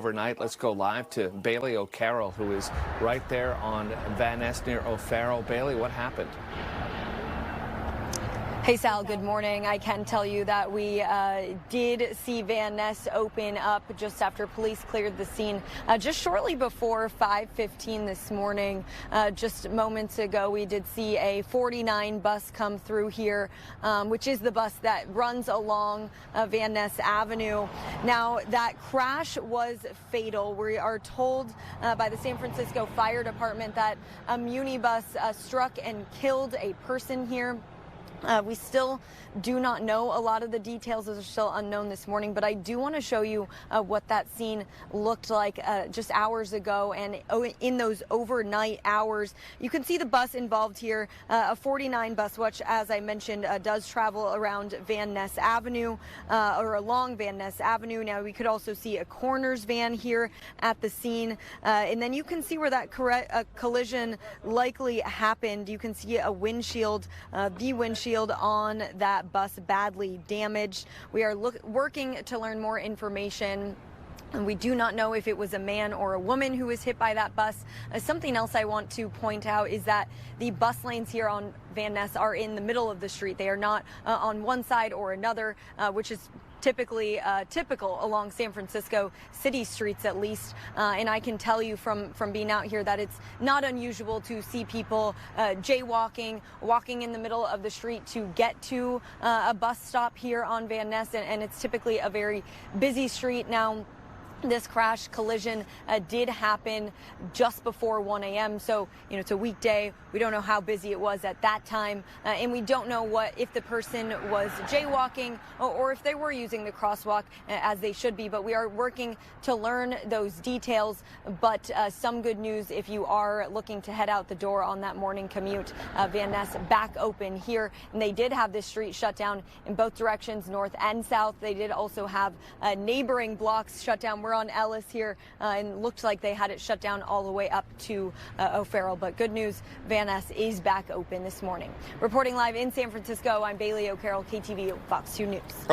overnight. Let's go live to Bailey O'Carroll, who is right there on Van Ness near O'Farrell. Bailey, what happened? Hey, Sal, good morning. I can tell you that we did see Van Ness open up just after police cleared the scene just shortly before 5:15 this morning. Just moments ago, we did see a 49 bus come through here, which is the bus that runs along Van Ness Avenue. Now, that crash was fatal. We are told by the San Francisco Fire Department that a Muni bus struck and killed a person here. We still do not know. A lot of the details are still unknown this morning, but I do want to show you what that scene looked like just hours ago. And in those overnight hours, you can see the bus involved here, a 49 bus, which, as I mentioned, does travel around Van Ness Avenue or along Van Ness Avenue. Now, we could also see a coroner's van here at the scene. And then you can see where that collision likely happened. You can see a windshield, the windshield on that bus badly damaged. We are working to learn more information. And we do not know if it was a man or a woman who was hit by that bus. Something else I want to point out is that the bus lanes here on Van Ness are in the middle of the street. They are not on one side or another, which is typically typical along San Francisco city streets, at least. And I can tell you from being out here that it's not unusual to see people jaywalking, walking in the middle of the street to get to a bus stop here on Van Ness. And it's typically a very busy street. Now, this crash collision did happen just before 1 a.m. So, it's a weekday. We don't know how busy it was at that time. And we don't know if the person was jaywalking or if they were using the crosswalk as they should be. But we are working to learn those details. But some good news if you are looking to head out the door on that morning commute. Van Ness back open here. And they did have this street shut down in both directions, north and south. They did also have neighboring blocks shut down. We're on Ellis here, and looked like they had it shut down all the way up to O'Farrell. But good news, Van Ness is back open this morning. Reporting live in San Francisco, I'm Bailey O'Carroll, KTVU, Fox 2 News.